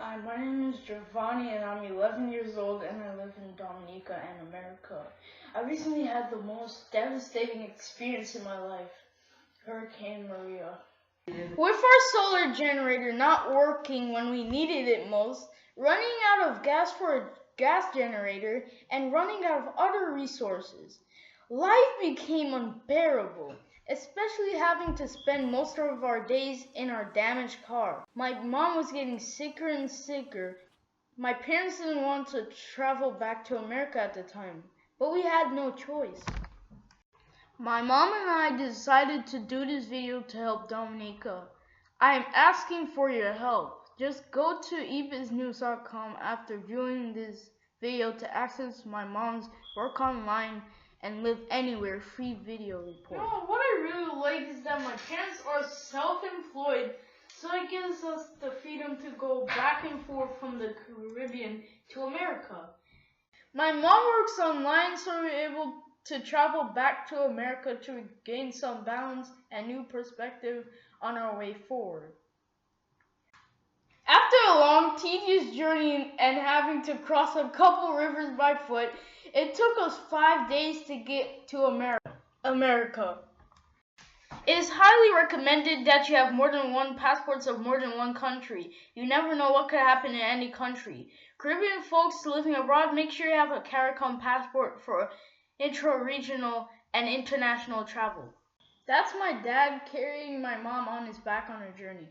Hi, my name is Giovanni and I'm 11 years old and I live in Dominica and America. I recently had the most devastating experience in my life, Hurricane Maria. With our solar generator not working when we needed it most, running out of gas for a gas generator, and running out of other resources, life became unbearable. Especially having to spend most of our days in our damaged car. My mom was getting sicker and sicker. My parents didn't want to travel back to America at the time, but we had no choice. My mom and I decided to do this video to help Dominica. I am asking for your help. Just go to ebiznews.com after viewing this video to access my mom's work online and live anywhere free video report. You know, what I really like is that my parents are self-employed, so it gives us the freedom to go back and forth from the Caribbean to America. My mom works online, so we're able to travel back to America to gain some balance and new perspective on our way forward. After a long, tedious journey and having to cross a couple rivers by foot, it took us 5 days to get to America. It is highly recommended that you have more than one passports of more than one country. You never know what could happen in any country. Caribbean folks living abroad, make sure you have a CARICOM passport for intra-regional and international travel. That's my dad carrying my mom on his back on her journey.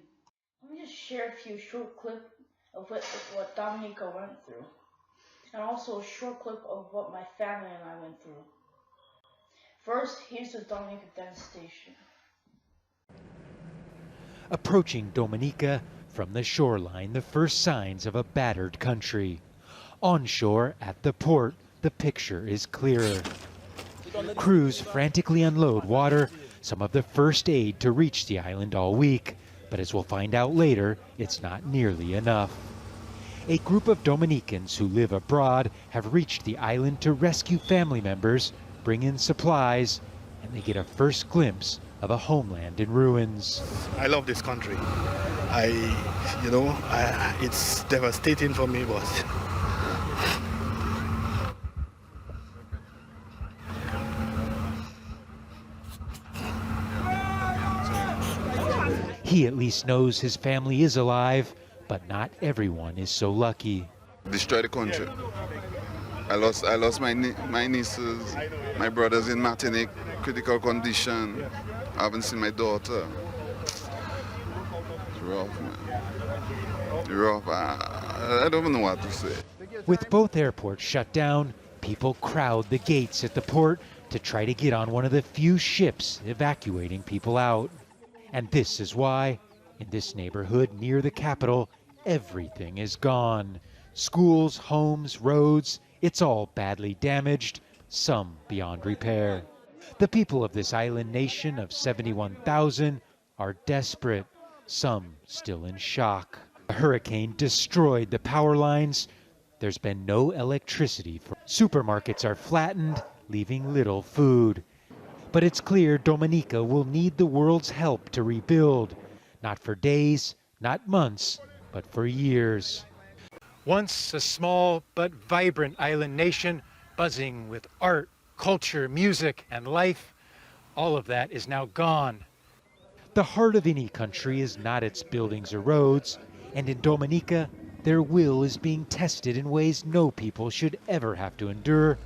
Let me just share a few short clips of what Dominica went through, and also a short clip of what my family and I went through. First, here's the Dominica devastation. Approaching Dominica from the shoreline, the first signs of a battered country. Onshore at the port, the picture is clearer. Crews frantically unload water, some of the first aid to reach the island all week. But as we'll find out later, it's not nearly enough. A group of Dominicans who live abroad have reached the island to rescue family members, bring in supplies, and they get a first glimpse of a homeland in ruins. I love this country. It's devastating for me, but He at least knows his family is alive, but not everyone is so lucky. Destroy the country. I lost my nieces, my brothers in Martinique, critical condition. I haven't seen my daughter. It's rough, man. It's rough. I don't even know what to say. With both airports shut down, people crowd the gates at the port to try to get on one of the few ships evacuating people out. And this is why, in this neighborhood near the capital, everything is gone. Schools, homes, roads, it's all badly damaged, some beyond repair. The people of this island nation of 71,000 are desperate, some still in shock. A hurricane destroyed the power lines. There's been no electricity. Supermarkets are flattened, leaving little food. But it's clear Dominica will need the world's help to rebuild. Not for days, not months, but for years. Once a small but vibrant island nation, buzzing with art, culture, music, and life, all of that is now gone. The heart of any country is not its buildings or roads, and in Dominica, their will is being tested in ways no people should ever have to endure.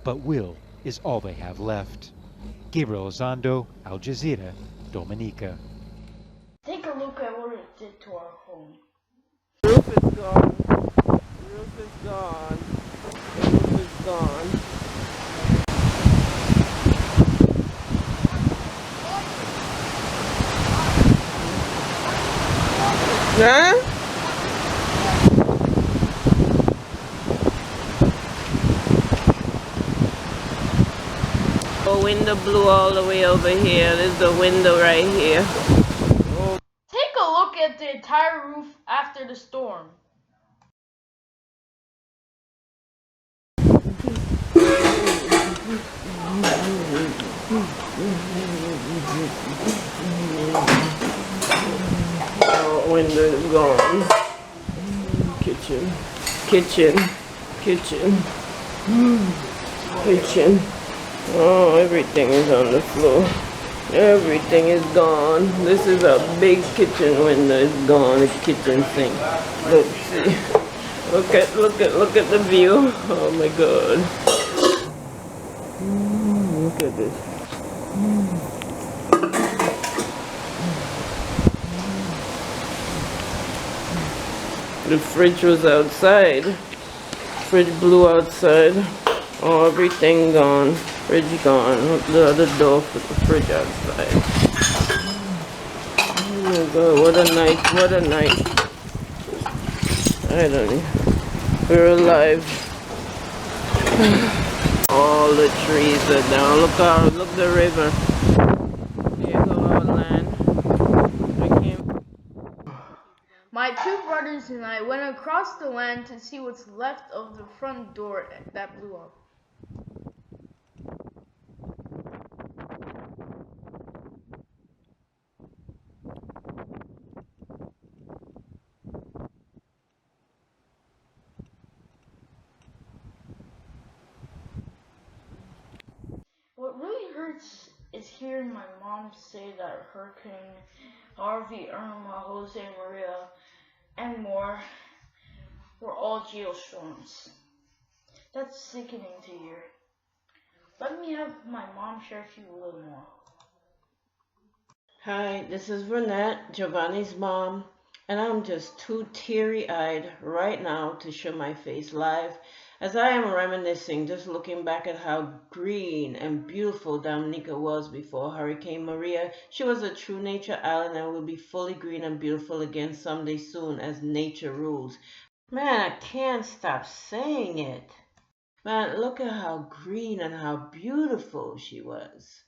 But will is all they have left. Gabriel Zondo, Al Jazeera, Dominica. Take a look at what it did to our home. The roof is gone. The roof is gone. The roof is gone. Huh? The window blew all the way over here. There's the window right here. Take a look at the entire roof after the storm. Oh, window is gone. kitchen, kitchen, kitchen, kitchen. Oh, everything is on the floor. Everything is gone. This is a big kitchen window. It's gone. The kitchen sink. Let's see. Look at the view. Oh my God. Look at this. The fridge was outside. Fridge blew outside. Oh, everything gone. Fridge gone. Look, the other door for the fridge outside. Oh my God, what a night. What a night. I don't know. We're alive. All the trees are down. Look out, look the river. Here go our land. My two brothers and I went across the land to see what's left of the front door that blew up. What really hurts is hearing my mom say that Hurricane Harvey, Irma, Jose Maria, and more were all geostorms. That's sickening to hear. Let me have my mom share with you a little more. Hi, this is Renette, Giovanni's mom, and I'm just too teary-eyed right now to show my face live as I am reminiscing, just looking back at how green and beautiful Dominica was before Hurricane Maria. She was a true nature island and will be fully green and beautiful again someday soon as nature rules. Man, I can't stop saying it. Man, look at how green and how beautiful she was.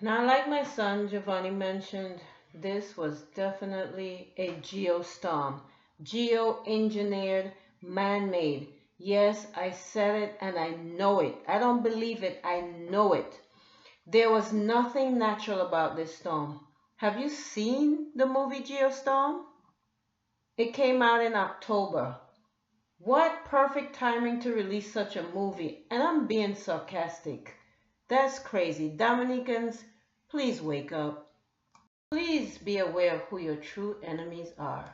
Now, like my son Giovanni mentioned, this was definitely a geostorm. Geo-engineered, man-made. Yes, I said it and I know it. I don't believe it, I know it. There was nothing natural about this storm. Have you seen the movie Geostorm? It came out in October. What perfect timing to release such a movie. And I'm being sarcastic. That's crazy. Dominicans, please wake up. Please be aware of who your true enemies are.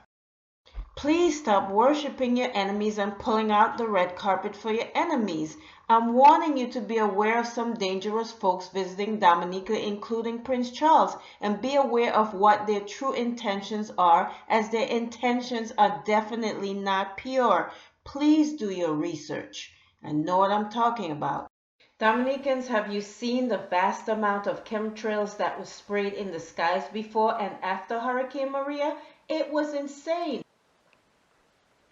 Please stop worshiping your enemies and pulling out the red carpet for your enemies. I'm warning you to be aware of some dangerous folks visiting Dominica, including Prince Charles, and be aware of what their true intentions are, as their intentions are definitely not pure. Please do your research and know what I'm talking about. Dominicans, have you seen the vast amount of chemtrails that was sprayed in the skies before and after Hurricane Maria? It was insane.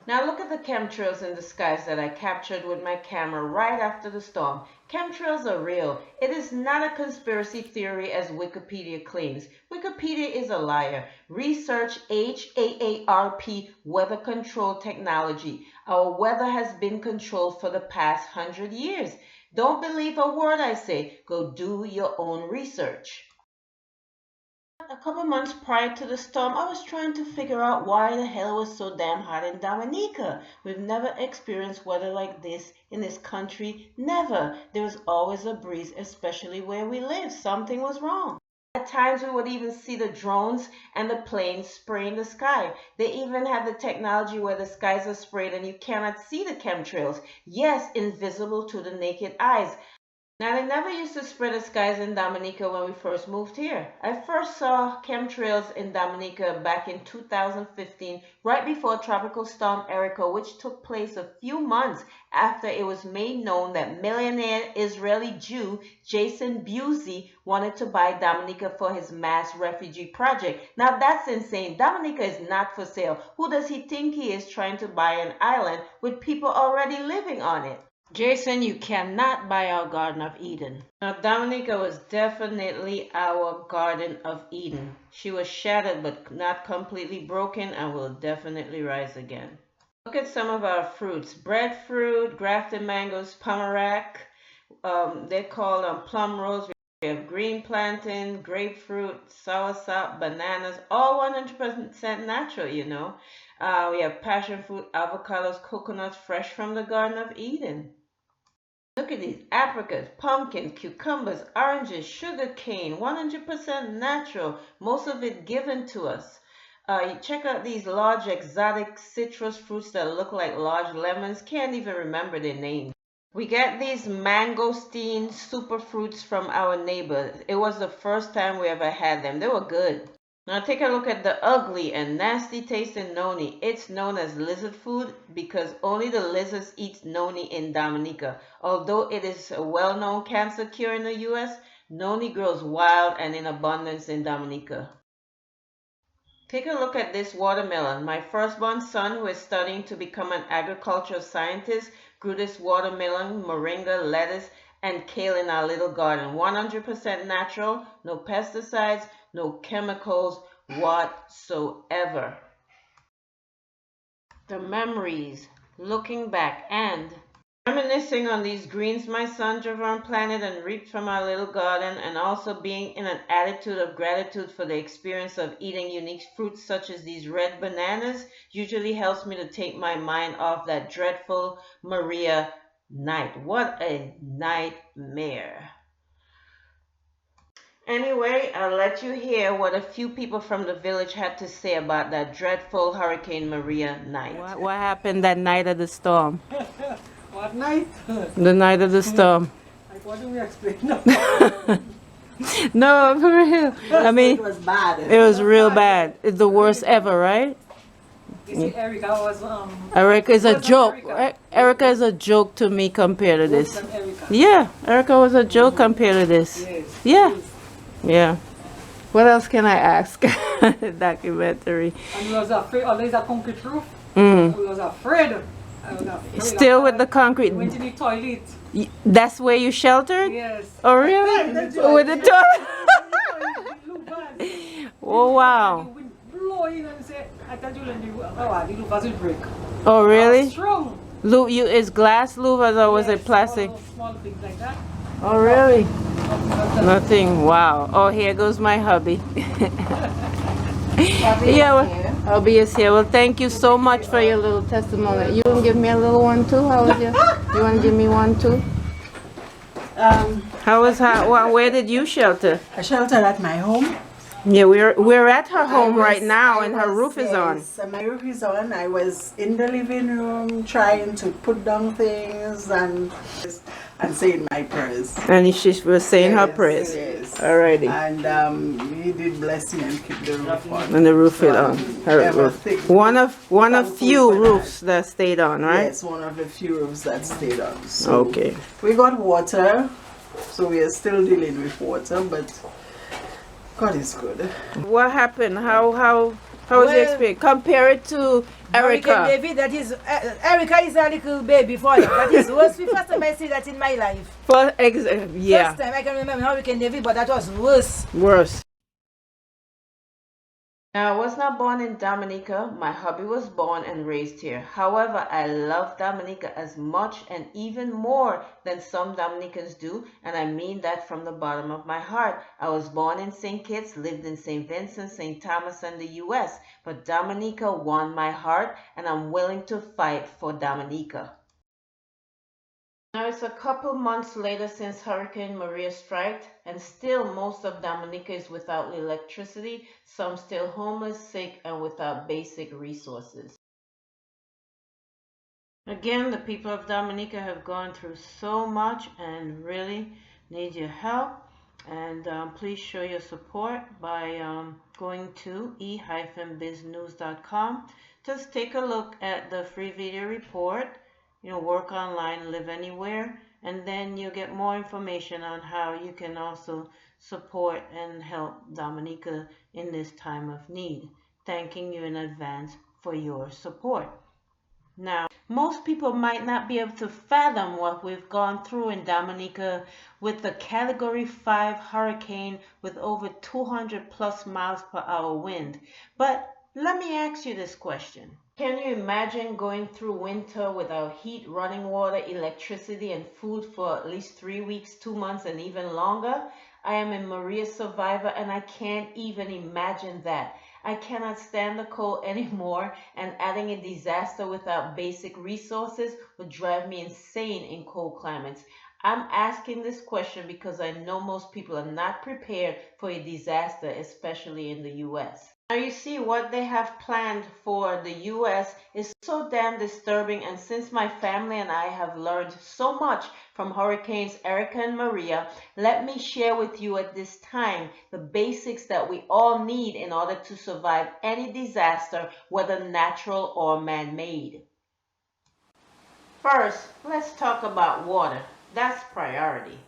Now look at the chemtrails in the skies that I captured with my camera right after the storm. Chemtrails are real. It is not a conspiracy theory as Wikipedia claims. Wikipedia is a liar. Research HAARP weather control technology. Our weather has been controlled for the past 100 years. Don't believe a word I say. Go do your own research. A couple months prior to the storm, I was trying to figure out why the hell it was so damn hot in Dominica. We've never experienced weather like this in this country. Never. There was always a breeze, especially where we live. Something was wrong. At times we would even see the drones and the planes spraying the sky. They even have the technology where the skies are sprayed and you cannot see the chemtrails. Yes, invisible to the naked eyes. Now, they never used to spray the skies in Dominica when we first moved here. I first saw chemtrails in Dominica back in 2015, right before Tropical Storm Erica, which took place a few months after it was made known that millionaire Israeli Jew Jason Busey wanted to buy Dominica for his mass refugee project. Now, that's insane. Dominica is not for sale. Who does he think he is, trying to buy an island with people already living on it? Jason, you cannot buy our Garden of Eden. Now, Dominica was definitely our Garden of Eden. She was shattered but not completely broken and will definitely rise again. Look at some of our fruits. Breadfruit, grafted mangoes, pomerac. They're called plum rose. We have green plantain, grapefruit, soursop, bananas, all 100% natural, you know. We have passion fruit, avocados, coconuts, fresh from the Garden of Eden. Look at these apricots, pumpkins, cucumbers, oranges, sugar cane, 100% natural, most of it given to us. You check out these large exotic citrus fruits that look like large lemons. Can't even remember their names. We get these mangosteen super fruits from our neighbor. It was the first time we ever had them. They were good. Now take a look at the ugly and nasty tasting noni. It's known as lizard food because only the lizards eat noni in Dominica. Although it is a well-known cancer cure in the US, noni grows wild and in abundance in Dominica. Take a look at this watermelon. My firstborn son, who is studying to become an agricultural scientist, grew this watermelon, moringa, lettuce, and kale in our little garden. 100% natural, no pesticides, no chemicals whatsoever. The memories, looking back and reminiscing on these greens my son Javon planted and reaped from our little garden, and also being in an attitude of gratitude for the experience of eating unique fruits such as these red bananas usually helps me to take my mind off that dreadful Maria night. What a nightmare. Anyway, I'll let you hear what a few people from the village had to say about that dreadful Hurricane Maria night. What happened that night of the storm? What night? The night of the storm. Like, what do we explain? No. No, for real. I mean, It was bad. it was real bad. It's the worst ever, right? You see, Erica was Erica is a Worse than joke. Erica. Erica is a joke to me compared to worse this. than Erica. Yeah, Erica was a joke compared to this. Yes. Yeah, yeah. What else can I ask? Documentary. And we was afraid. Always a concrete roof. Mm. We was afraid. I was afraid. Still with the concrete. We went to the toilet. That's where you sheltered? Yes. Oh, really? With the toilet? Oh, wow. The wind blow in and say, I tell you, the louvers will break. Oh, really? Strong. Is glass louvers or was Yes, it plastic? Small things like that. Oh, really? Nothing. Wow. Oh, here goes my hubby. Yeah, well, hubby is here. Well, thank you so much for your little testimony. You want to give me a little one too? How was you? You want to give me one too? Where did you shelter? I sheltered at my home. Yeah, we're at her home right now, and her roof is on. Yes, my roof is on. I was in the living room trying to put down things and saying my prayers. And she was saying her prayers. Yes. Alrighty. And he did bless me and keep the roof on. And the roof is on. Her roof. One of few roofs that stayed on, right? Yes, one of the few roofs that stayed on. So Okay. we got water, so we are still dealing with water, but God is good. What happened? How was the experience? Compare it to Erica. Baby, that is Erica is a little baby for you. That is worse. The first time I see that in my life. Yeah. First time I can remember Hurricane David, but that was worse. Worse. Now, I was not born in Dominica. My hubby was born and raised here. However, I love Dominica as much and even more than some Dominicans do, and I mean that from the bottom of my heart. I was born in St. Kitts, lived in St. Vincent, St. Thomas, and the U.S., but Dominica won my heart, and I'm willing to fight for Dominica. Now it's a couple months later since Hurricane Maria struck, and still most of Dominica is without electricity, some still homeless, sick, and without basic resources. Again, the people of Dominica have gone through so much and really need your help. And please show your support by going to e-biznews.com. Just take a look at the free video report. Work online, live anywhere, and then you'll get more information on how you can also support and help Dominica in this time of need. Thanking you in advance for your support. Now, most people might not be able to fathom what we've gone through in Dominica with the Category 5 hurricane with over 200 plus miles per hour wind. But let me ask you this question. Can you imagine going through winter without heat, running water, electricity, and food for at least 3 weeks, 2 months, and even longer? I am a Maria survivor, and I can't even imagine that. I cannot stand the cold anymore, and adding a disaster without basic resources would drive me insane in cold climates. I'm asking this question because I know most people are not prepared for a disaster, especially in the US. Now you see what they have planned for the US is so damn disturbing, and since my family and I have learned so much from Hurricanes Erika and Maria, let me share with you at this time the basics that we all need in order to survive any disaster, whether natural or man-made. First, let's talk about water. That's priority.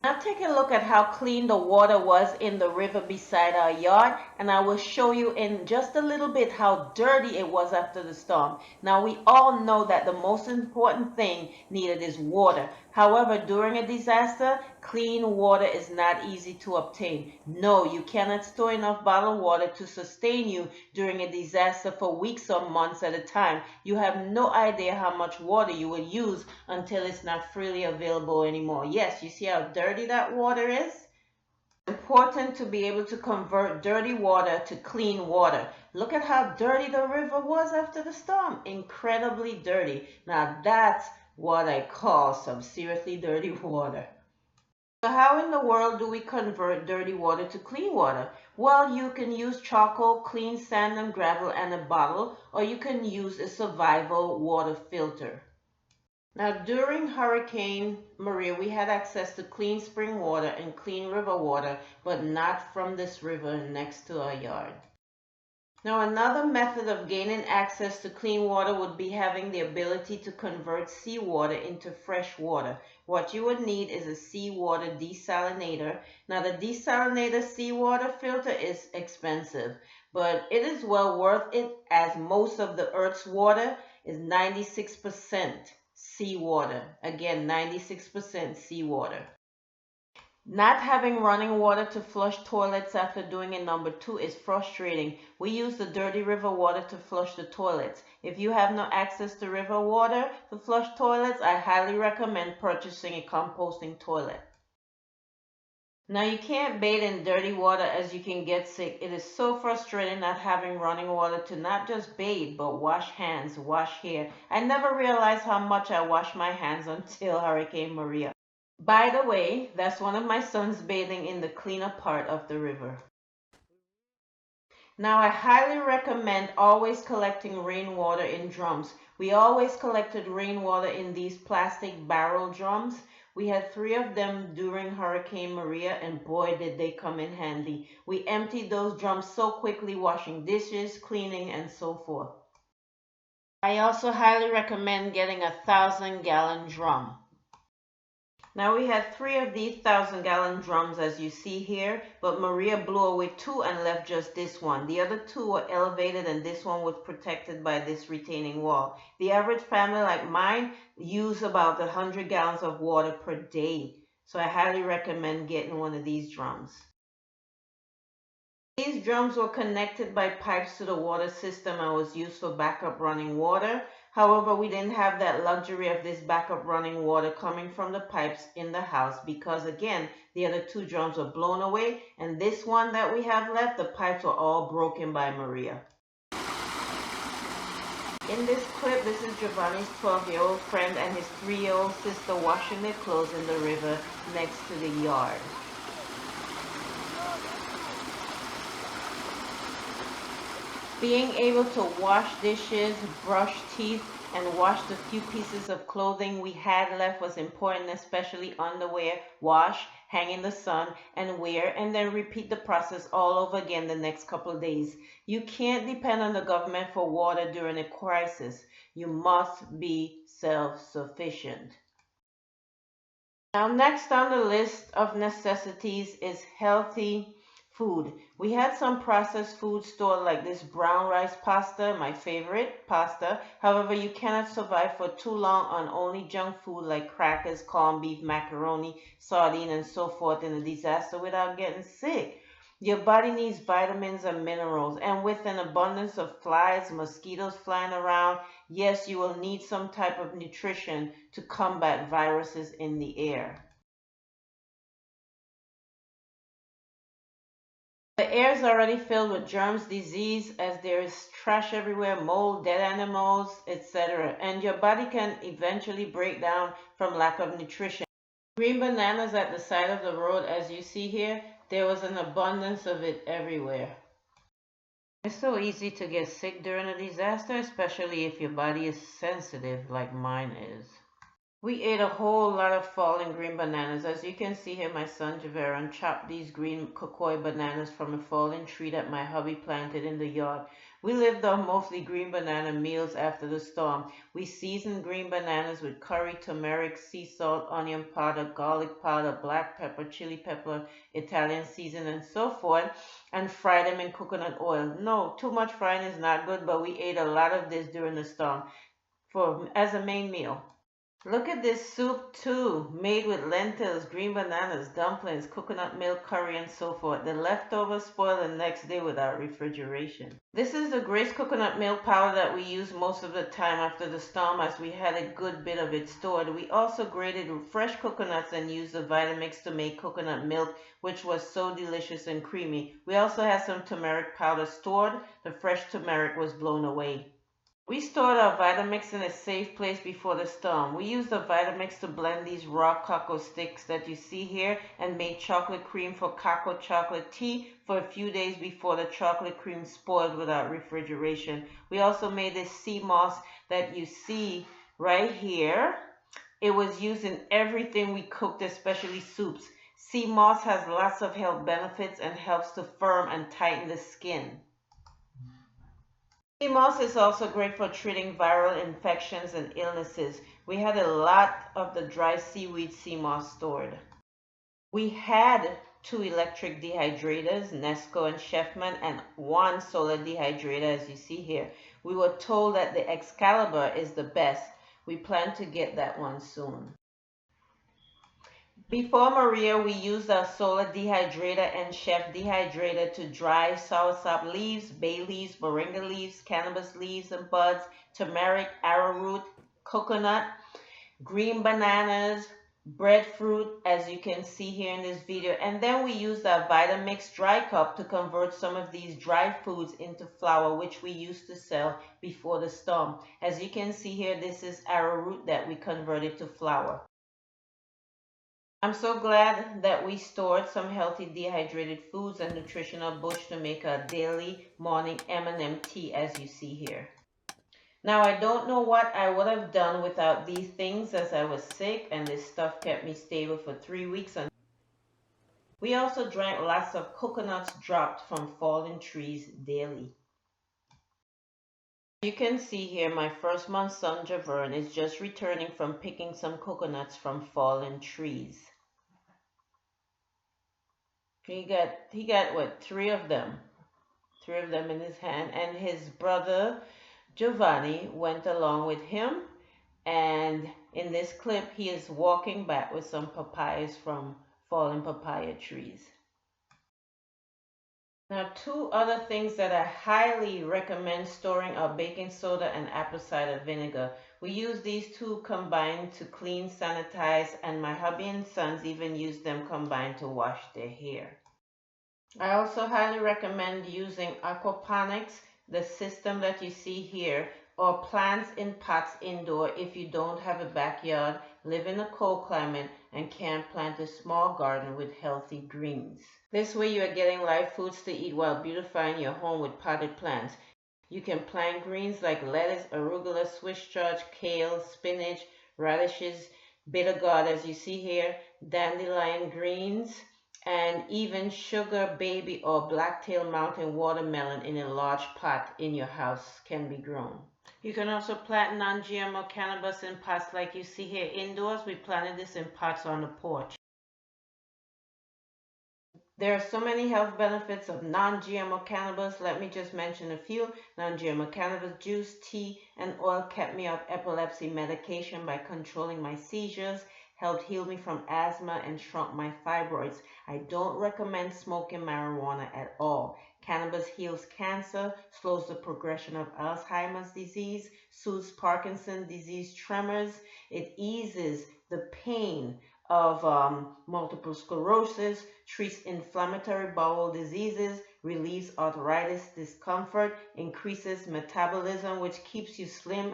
Now take a look at how clean the water was in the river beside our yard, and I will show you in just a little bit how dirty it was after the storm. Now we all know that the most important thing needed is water. However, during a disaster, clean water is not easy to obtain. No, you cannot store enough bottled water to sustain you during a disaster for weeks or months at a time. You have no idea how much water you will use until it's not freely available anymore. Yes, you see how dirty that water is? It's important to be able to convert dirty water to clean water. Look at how dirty the river was after the storm. Incredibly dirty. Now that's what I call some seriously dirty water. So how in the world do we convert dirty water to clean water? Well, you can use charcoal, clean sand and gravel and a bottle, or you can use a survival water filter. Now, during Hurricane Maria, we had access to clean spring water and clean river water, but not from this river next to our yard. Now, another method of gaining access to clean water would be having the ability to convert seawater into fresh water. What you would need is a seawater desalinator. Now, the desalinator seawater filter is expensive, but it is well worth it, as most of the Earth's water is 96% seawater. Again, 96% seawater. Not having running water to flush toilets after doing a number 2 is frustrating. We use the dirty river water to flush the toilets. If you have no access to river water to flush toilets, I highly recommend purchasing a composting toilet. Now you can't bathe in dirty water as you can get sick. It is so frustrating not having running water to not just bathe, but wash hands, wash hair. I never realized how much I wash my hands until Hurricane Maria. By the way, that's one of my sons bathing in the cleaner part of the river. Now I highly recommend always collecting rainwater in drums. We always collected rainwater in these plastic barrel drums. We had 3 of them during Hurricane Maria, and boy did they come in handy. We emptied those drums so quickly, washing dishes, cleaning, and so forth. I also highly recommend getting a 1,000-gallon drum. Now we had 3 of these 1,000-gallon drums as you see here, but Maria blew away 2 and left just this one. The other 2 were elevated and this one was protected by this retaining wall. The average family like mine use about 100 gallons of water per day. So I highly recommend getting one of these drums. These drums were connected by pipes to the water system and was used for backup running water. However, we didn't have that luxury of this backup running water coming from the pipes in the house because, again, the other 2 drums were blown away, and this one that we have left, the pipes were all broken by Maria. In this clip, this is Giovanni's 12-year-old friend and his 3-year-old sister washing their clothes in the river next to the yard. Being able to wash dishes, brush teeth, and wash the few pieces of clothing we had left was important, especially underwear, wash, hang in the sun, and wear, and then repeat the process all over again the next couple of days. You can't depend on the government for water during a crisis. You must be self-sufficient. Now, next on the list of necessities is healthy food. We had some processed food stored like this brown rice pasta, my favorite pasta. However, you cannot survive for too long on only junk food like crackers, corned beef, macaroni, sardine, and so forth in a disaster without getting sick. Your body needs vitamins and minerals, and with an abundance of flies, mosquitoes flying around, yes, you will need some type of nutrition to combat viruses in the air. The air is already filled with germs, disease, as there is trash everywhere, mold, dead animals, etc. And your body can eventually break down from lack of nutrition. Green bananas at the side of the road, as you see here, there was an abundance of it everywhere. It's so easy to get sick during a disaster, especially if your body is sensitive like mine is. We ate a whole lot of fallen green bananas. As you can see here, my son Javeron chopped these green cocoa bananas from a fallen tree that my hubby planted in the yard. We lived on mostly green banana meals after the storm. We seasoned green bananas with curry, turmeric, sea salt, onion powder, garlic powder, black pepper, chili pepper, Italian season, and so forth, and fried them in coconut oil. No, too much frying is not good, but we ate a lot of this during the storm as a main meal. Look at this soup too, made with lentils, green bananas, dumplings, coconut milk, curry, and so forth. The leftovers spoil the next day without refrigeration. This is the Grace coconut milk powder that we use most of the time after the storm, as we had a good bit of it stored. We also grated fresh coconuts and used the Vitamix to make coconut milk, which was so delicious and creamy. We also had some turmeric powder stored. The fresh turmeric was blown away. We stored our Vitamix in a safe place before the storm. We used the Vitamix to blend these raw cocoa sticks that you see here and made chocolate cream for cocoa chocolate tea for a few days before the chocolate cream spoiled without refrigeration. We also made this sea moss that you see right here. It was used in everything we cooked, especially soups. Sea moss has lots of health benefits and helps to firm and tighten the skin. Sea moss is also great for treating viral infections and illnesses. We had a lot of the dry seaweed sea moss stored. We had 2 electric dehydrators, Nesco and Chefman, and 1 solar dehydrator, as you see here. We were told that the Excalibur is the best. We plan to get that one soon. Before Maria, we used our solar dehydrator and chef dehydrator to dry soursop leaves, bay leaves, moringa leaves, cannabis leaves and buds, turmeric, arrowroot, coconut, green bananas, breadfruit, as you can see here in this video. And then we used our Vitamix dry cup to convert some of these dry foods into flour, which we used to sell before the storm. As you can see here, this is arrowroot that we converted to flour. I'm so glad that we stored some healthy dehydrated foods and nutritional bush to make our daily morning M&M tea, as you see here. Now, I don't know what I would have done without these things, as I was sick and this stuff kept me stable for 3 weeks. We also drank lots of coconuts dropped from fallen trees daily. You can see here my first month son Javern is just returning from picking some coconuts from fallen trees. He got what, 3 of them in his hand, and his brother Giovanni went along with him, and in this clip he is walking back with some papayas from fallen papaya trees. Now, 2 other things that I highly recommend storing are baking soda and apple cider vinegar. We use these 2 combined to clean, sanitize, and my hubby and sons even use them combined to wash their hair. I also highly recommend using Aquaponics, the system that you see here, or plants in pots indoor if you don't have a backyard, live in a cold climate, and can't plant a small garden with healthy greens. This way you are getting live foods to eat while beautifying your home with potted plants. You can plant greens like lettuce, arugula, Swiss chard, kale, spinach, radishes, bitter gourd, as you see here, dandelion greens, and even sugar baby or blacktail mountain watermelon in a large pot in your house can be grown. You can also plant non-GMO cannabis in pots like you see here indoors. We planted this in pots on the porch. There are so many health benefits of non-GMO cannabis. Let me just mention a few. Non-GMO cannabis juice, tea, and oil kept me off epilepsy medication by controlling my seizures, helped heal me from asthma, and shrunk my fibroids. I don't recommend smoking marijuana at all. Cannabis heals cancer, slows the progression of Alzheimer's disease, soothes Parkinson's disease tremors. It eases the pain of multiple sclerosis, treats inflammatory bowel diseases, relieves arthritis discomfort, increases metabolism, which keeps you slim.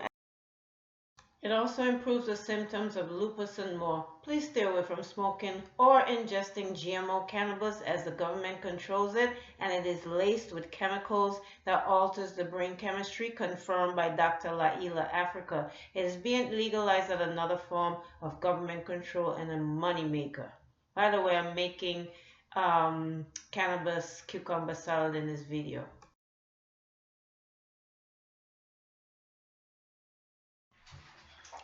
It also improves the symptoms of lupus and more. Please stay away from smoking or ingesting GMO cannabis as the government controls it, and it is laced with chemicals that alters the brain chemistry, confirmed by Dr. Laila Africa. It is being legalized as another form of government control and a money maker. By the way, I'm making cannabis cucumber salad in this video.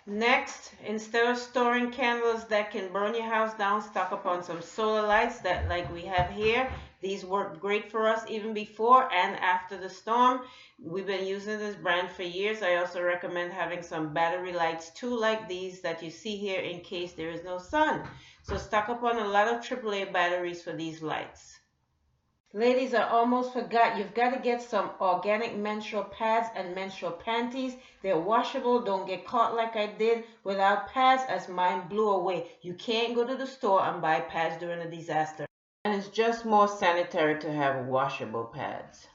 Next, instead of storing candles that can burn your house down, stock up on some solar lights that, like we have here. These work great for us even before and after the storm. We've been using this brand for years. I also recommend having some battery lights too, like these that you see here, in case there is no sun. So stock up on a lot of AAA batteries for these lights. Ladies, I almost forgot. You've got to get some organic menstrual pads and menstrual panties. They're washable. Don't get caught like I did without pads, as mine blew away. You can't go to the store and buy pads during a disaster. And it's just more sanitary to have washable pads.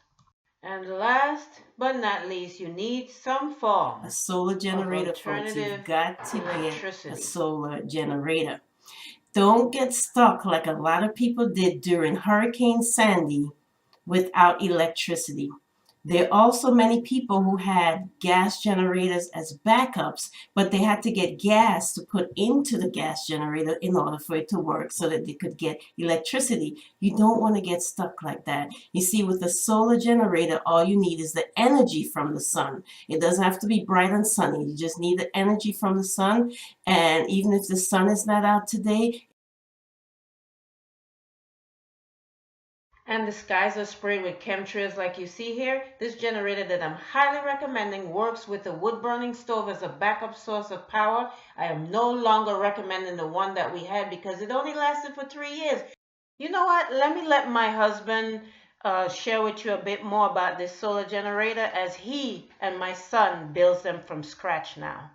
And last but not least, you need some form a solar generator, folks. You've got to get a solar generator. Don't get stuck like a lot of people did during Hurricane Sandy without electricity. There are also many people who had gas generators as backups, but they had to get gas to put into the gas generator in order for it to work so that they could get electricity. You don't want to get stuck like that. You see, with the solar generator, all you need is the energy from the sun. It doesn't have to be bright and sunny. You just need the energy from the sun. And even if the sun is not out today, and the skies are sprayed with chemtrails like you see here, this generator that I'm highly recommending works with the wood burning stove as a backup source of power. I am no longer recommending the one that we had because it only lasted for 3 years. You know what? Let my husband share with you a bit more about this solar generator, as he and my son builds them from scratch now.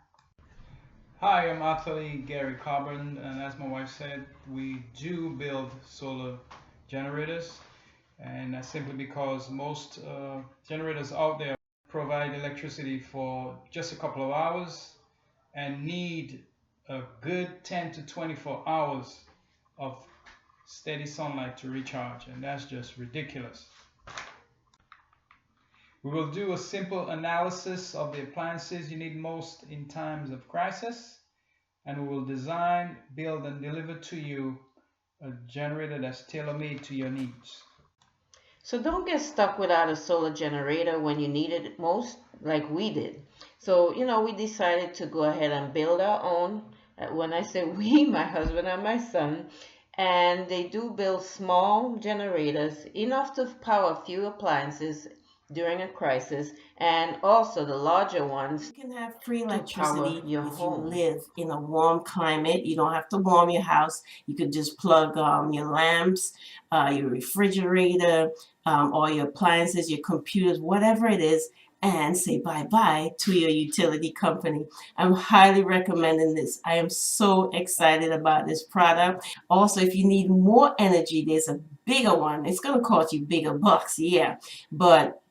Hi, I'm actually Gary Coburn, and as my wife said, we do build solar generators, and that's simply because most generators out there provide electricity for just a couple of hours and need a good 10 to 24 hours of steady sunlight to recharge, and that's just ridiculous. We will do a simple analysis of the appliances you need most in times of crisis, and we will design, build, and deliver to you a generator that's tailor-made to your needs. So don't get stuck without a solar generator when you need it most, like we did. So, we decided to go ahead and build our own. When I say we, my husband and my son. And they do build small generators, enough to power a few appliances during a crisis, and also the larger ones. you can have free electricity if you home. live in a warm climate. You don't have to warm your house. You could just plug your lamps, your refrigerator, all your appliances, your computers, whatever it is, and say bye-bye to your utility company. I'm highly recommending this. I am so excited about this product. Also, if you need more energy, there's a bigger one. It's going to cost you bigger bucks, yeah, but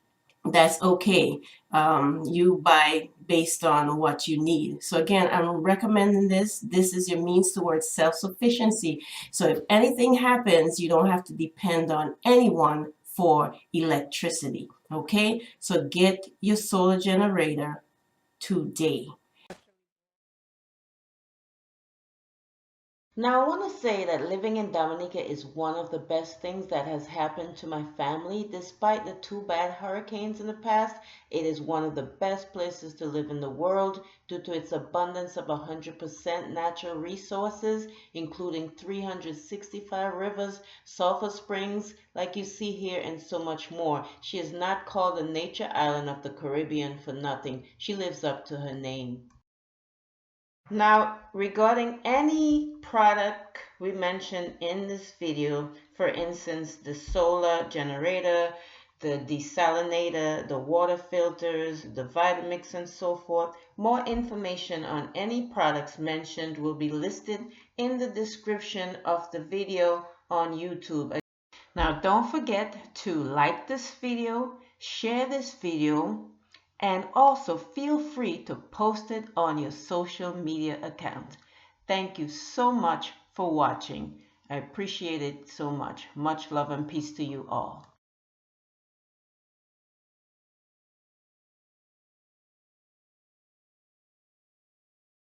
that's okay. You buy based on what you need. So again, I'm recommending this. This is your means towards self-sufficiency. So if anything happens, you don't have to depend on anyone for electricity. Okay, so get your solar generator today. Now, I want to say that living in Dominica is one of the best things that has happened to my family. Despite the 2 bad hurricanes in the past, it is one of the best places to live in the world due to its abundance of 100% natural resources, including 365 rivers, sulfur springs, like you see here, and so much more. She is not called the nature island of the Caribbean for nothing. She lives up to her name. Now, regarding any product we mentioned in this video, for instance, the solar generator, the desalinator, the water filters, the Vitamix, and so forth. More information on any products mentioned will be listed in the description of the video on YouTube. Now don't forget to like this video, share this video, and also feel free to post it on your social media account. Thank you so much for watching. I appreciate it so much. Much love and peace to you all.